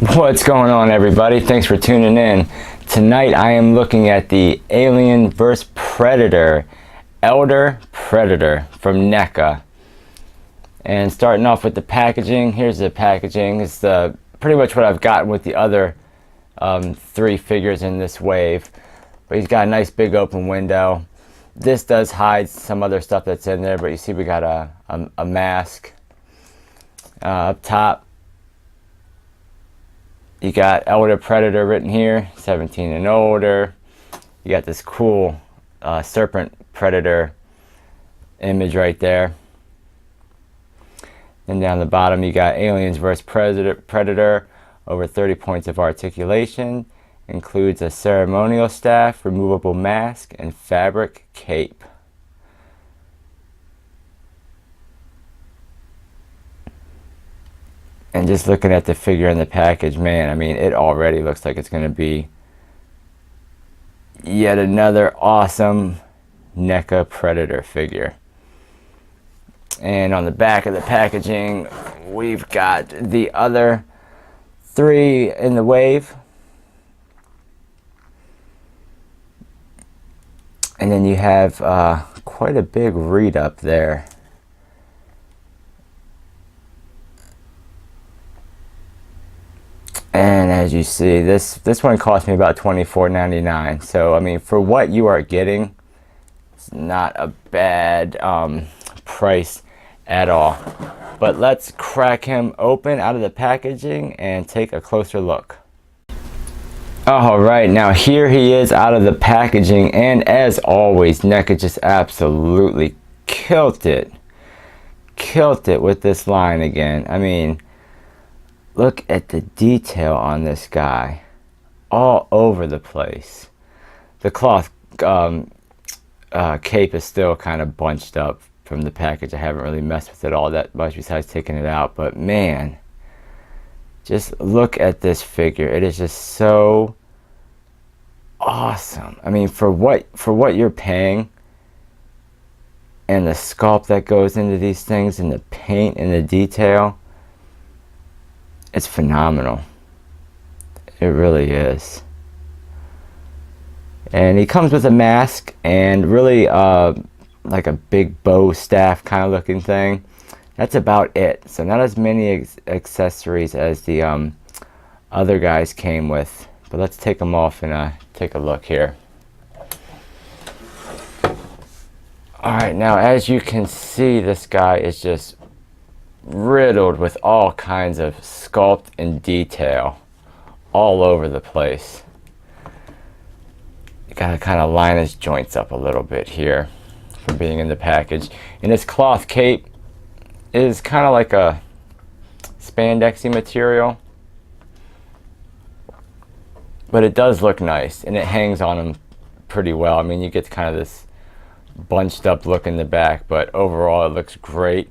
What's going on, everybody? Thanks for tuning in. Tonight I am looking at the Alien vs. Predator Elder Predator from Neca. And starting off with the packaging, here's the packaging. It's pretty much what I've gotten with the other three figures in this wave. But he's got a nice big open window. This does hide some other stuff that's in there, but you see we got a mask up top. You got Elder Predator written here, 17 and older. You got this cool serpent predator image right there. And down the bottom you got Aliens vs. Predator, over 30 points of articulation. Includes a ceremonial staff, removable mask, and fabric cape. And just looking at the figure in the package, man, I mean, it already looks like it's going to be yet another awesome Neca Predator figure. And on the back of the packaging, we've got the other three in the wave. And then you have quite a big read up there. And as you see, this one cost me about $24.99. So I mean, for what you are getting, it's not a bad price at all. But let's crack him open out of the packaging and take a closer look. Alright, now here he is out of the packaging, and as always, Neca just absolutely killed it. Killed it with this line again. I mean, look at the detail on this guy. All over the place. The cloth cape is still kind of bunched up from the package. I haven't really messed with it all that much besides taking it out, but man, just look at this figure. It is just so awesome. I mean, for what you're paying, and the sculpt that goes into these things, and the paint and the detail, it's phenomenal. It really is. And he comes with a mask and really like a big bow staff kind of looking thing. That's about it. So not as many accessories as the other guys came with. But let's take them off and take a look here. Alright, now as you can see, this guy is just riddled with all kinds of sculpt and detail all over the place. You gotta kind of line his joints up a little bit here from being in the package. And this cloth cape is kind of like a spandexy material, but it does look nice and it hangs on him pretty well. I mean, you get kind of this bunched up look in the back, but overall it looks great.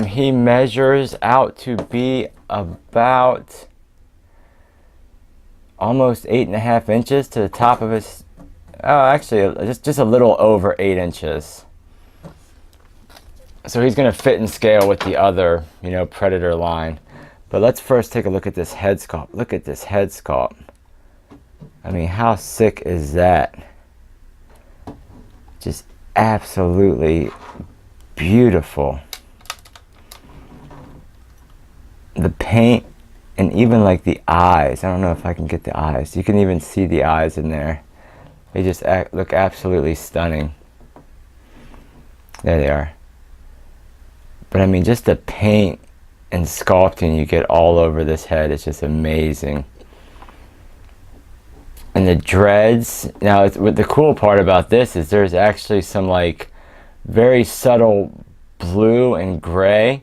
He measures out to be about almost 8.5 inches to the top of his, actually just a little over 8 inches. So he's going to fit and scale with the other, Predator line. But let's first take a look at this head sculpt. Look at this head sculpt. I mean, how sick is that? Just absolutely beautiful. The paint and even like the eyes. I don't know if I can get the eyes. You can even see the eyes in there. They just look absolutely stunning. There they are. But I mean, just the paint and sculpting you get all over this head is just amazing. And the dreads, now what the cool part about this is there's actually some like very subtle blue and gray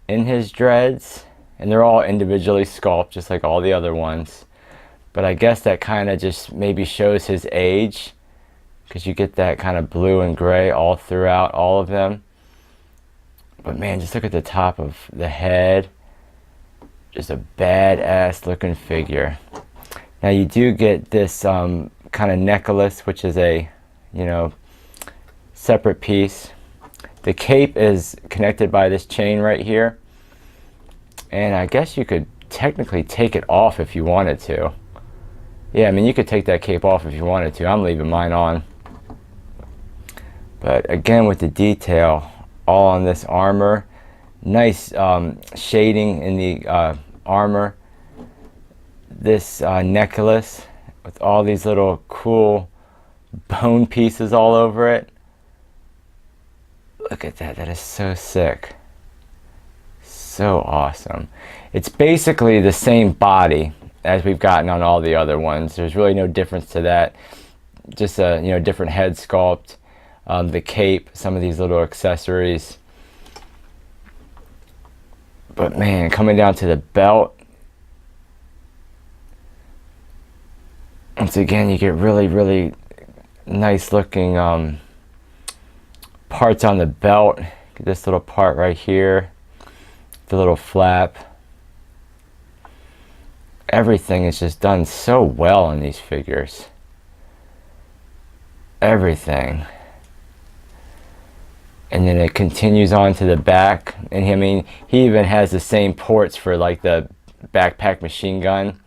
in his dreads, and they're all individually sculpted just like all the other ones. But I guess that kind of just maybe shows his age, because you get that kind of blue and gray all throughout all of them. But man, just look at the top of the head. Just a badass looking figure. Now you do get this kind of necklace, which is a, separate piece. The cape is connected by this chain right here. And I guess you could technically take it off if you wanted to. Yeah, I mean, you could take that cape off if you wanted to. I'm leaving mine on. But again, with the detail all on this armor, nice shading in the armor. This necklace with all these little cool bone pieces all over it. Look at that. That is so sick. So awesome. It's basically the same body as we've gotten on all the other ones. There's really no difference to that. Just a different head sculpt, the cape, some of these little accessories. But man, coming down to the belt, once again you get really nice looking parts on the belt. Get this little part right here, the little flap. Everything is just done so well in these figures. Everything. And then it continues on to the back, and I mean, he even has the same ports for like the backpack machine gun,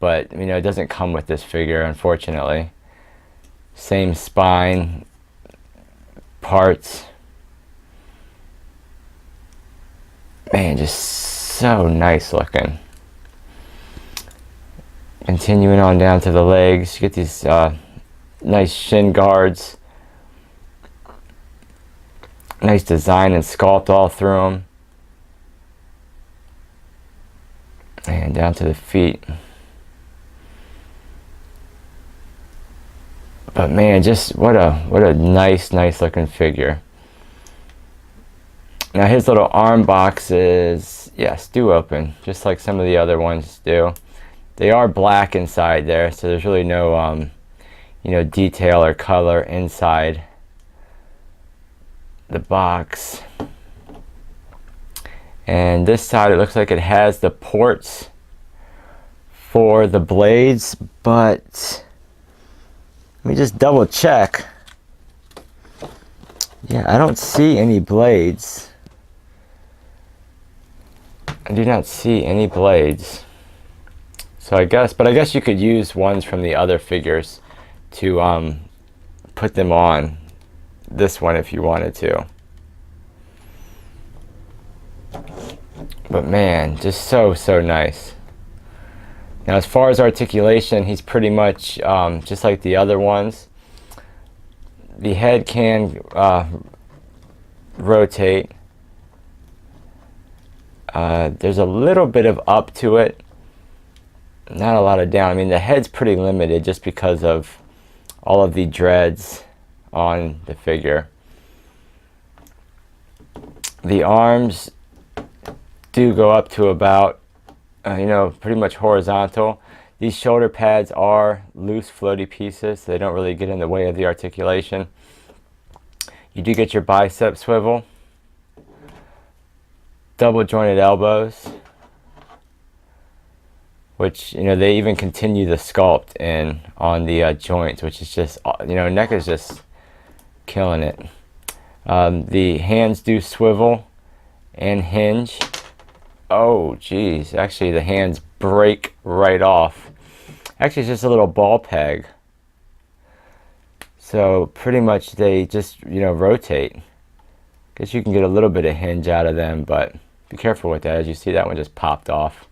but it doesn't come with this figure, unfortunately. Same spine parts. Man, just so nice looking. Continuing on down to the legs, you get these nice shin guards. Nice design and sculpt all through them. And down to the feet. But man, just what a nice looking figure. Now his little arm boxes, yes, do open, just like some of the other ones do. They are black inside there, so there's really no detail or color inside the box. And this side, it looks like it has the ports for the blades, but let me just double check. Yeah, I don't see any blades. I do not see any blades. So I guess you could use ones from the other figures to put them on this one if you wanted to. But man, just so nice. Now as far as articulation, he's pretty much just like the other ones. The head can rotate. There's a little bit of up to it, not a lot of down. I mean, the head's pretty limited just because of all of the dreads on the figure. The arms do go up to about pretty much horizontal. These shoulder pads are loose floaty pieces, so they don't really get in the way of the articulation. You do get your bicep swivel, double jointed elbows, which they even continue the sculpt in on the joints, which is just Neca's just killing it. The hands do swivel and hinge. Oh geez, actually the hands break right off. Actually it's just a little ball peg, so pretty much they just rotate. Guess you can get a little bit of hinge out of them, but be careful with that. As you see, that one just popped off.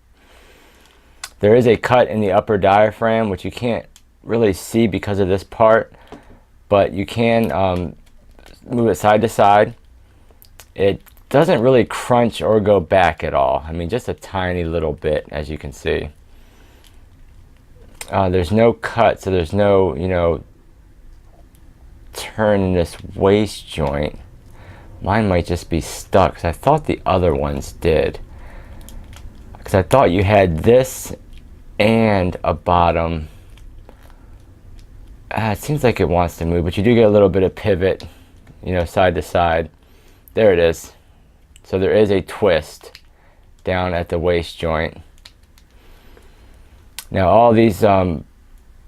There is a cut in the upper diaphragm, which you can't really see because of this part, but you can move it side to side. It doesn't really crunch or go back at all. I mean, just a tiny little bit, as you can see. There's no cut, so there's no turn in this waist joint. Mine might just be stuck, because I thought the other ones did. Because I thought you had this and a bottom. It seems like it wants to move, but you do get a little bit of pivot, side to side. There it is. So there is a twist down at the waist joint. Now all these, well,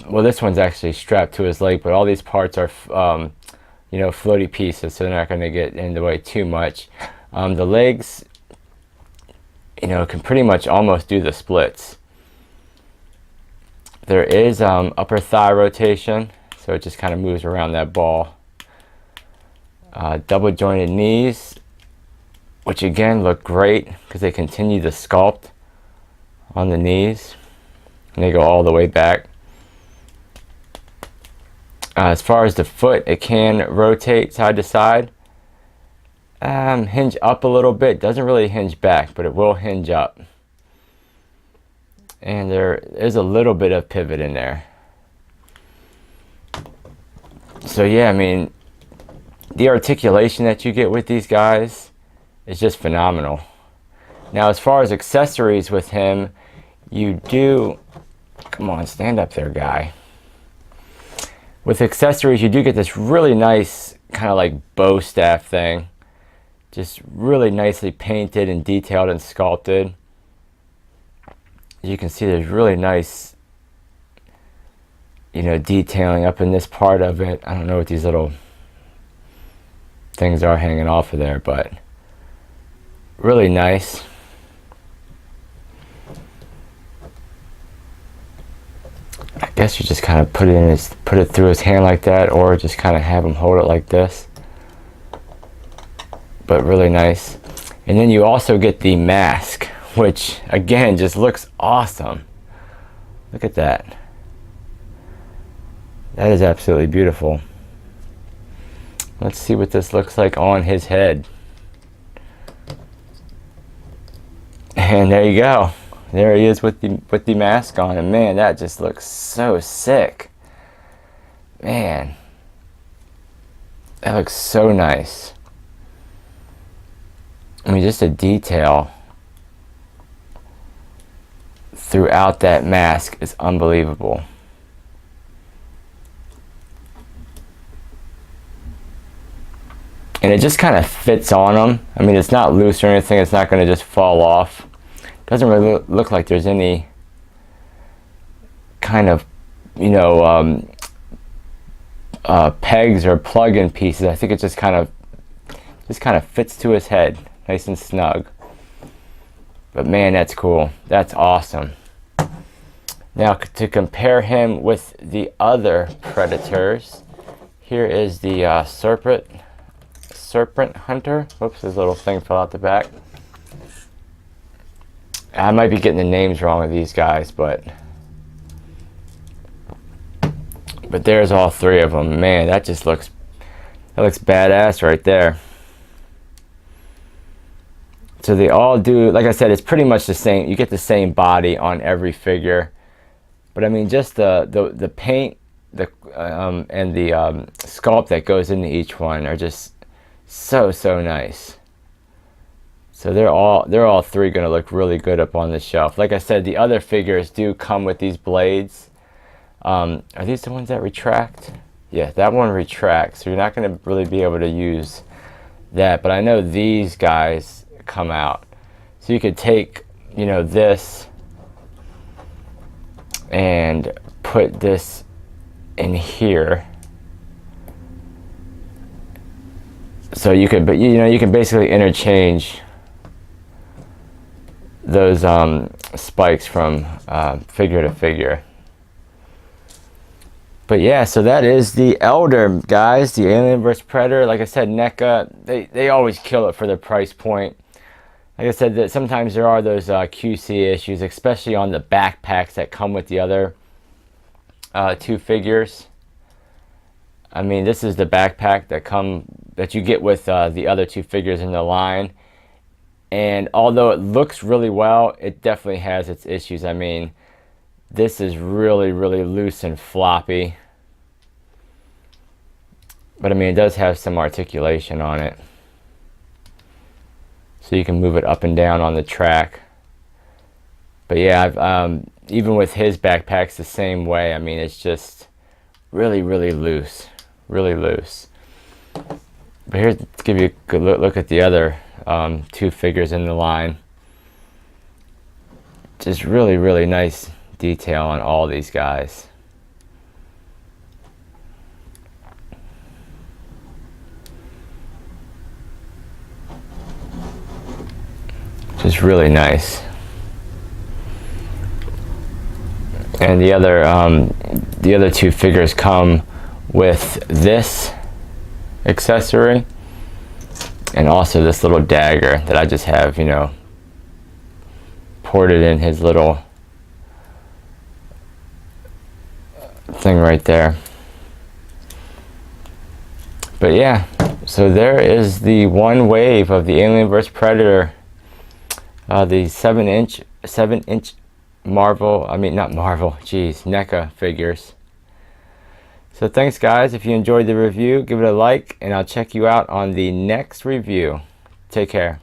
this one's actually strapped to his leg, but all these parts are, floaty pieces, so they're not going to get in the way too much. The legs, you know, can pretty much almost do the splits. There is upper thigh rotation, so it just kind of moves around that ball. Double jointed knees, which again look great because they continue the sculpt on the knees and they go all the way back. As far as the foot, it can rotate side to side, hinge up a little bit. Doesn't really hinge back, but it will hinge up. And there is a little bit of pivot in there. So yeah, I mean, the articulation that you get with these guys is just phenomenal. Now, as far as accessories with him, you do, come on, stand up there, guy. With accessories, you do get this really nice kind of like bow staff thing. Just really nicely painted and detailed and sculpted. As you can see, there's really nice, you know, detailing up in this part of it. I don't know what these little things are hanging off of there, but really nice. I guess you just kind of put it through his hand like that, or just kind of have him hold it like this. But really nice. And then you also get the mask, which again just looks awesome. Look at that. That is absolutely beautiful. Let's see what this looks like on his head. And there you go. There he is with the mask on, and man, that just looks so sick. Man, that looks so nice. I mean, just a detail throughout that mask is unbelievable. And it just kind of fits on him. I mean, it's not loose or anything. It's not going to just fall off. Doesn't really look like there's any kind of, you know, pegs or plug-in pieces. I think it just kind of fits to his head, nice and snug. But man, that's cool. That's awesome. Now, to compare him with the other Predators, here is the Serpent Hunter. Whoops, his little thing fell out the back. I might be getting the names wrong of these guys, but there's all three of them. Man, that looks badass right there. So they all do, like I said, it's pretty much the same. You get the same body on every figure, but I mean, just the paint, and the sculpt that goes into each one are just so nice. So they're all three going to look really good up on the shelf. Like I said, the other figures do come with these blades. Are these the ones that retract? Yeah, that one retracts, so you're not going to really be able to use that. But I know these guys come out. So you could take, you know, this and put this in here. So you could, but you know, you can basically interchange those spikes from figure to figure. But yeah, so that is the Elder, guys, the Alien vs Predator. Like I said, NECA, they always kill it for the price point. Like I said, that sometimes there are those QC issues, especially on the backpacks that come with the other two figures. I mean, this is the backpack that you get with the other two figures in the line. And although it looks really well, it definitely has its issues. I mean, this is really loose and floppy. But I mean, it does have some articulation on it. So you can move it up and down on the track. But yeah, even with his backpacks the same way. I mean, it's just really loose. Really loose. But here's to give you a good look at the other two figures in the line. Just really nice detail on all these guys. which is really nice. And the other two figures come with this accessory and also this little dagger that I just have, you know, ported in his little thing right there. But yeah, so there is the one wave of the Alien vs Predator, the 7-inch Marvel, I mean not Marvel, geez, NECA figures. So thanks guys. If you enjoyed the review, give it a like, and I'll check you out on the next review. Take care.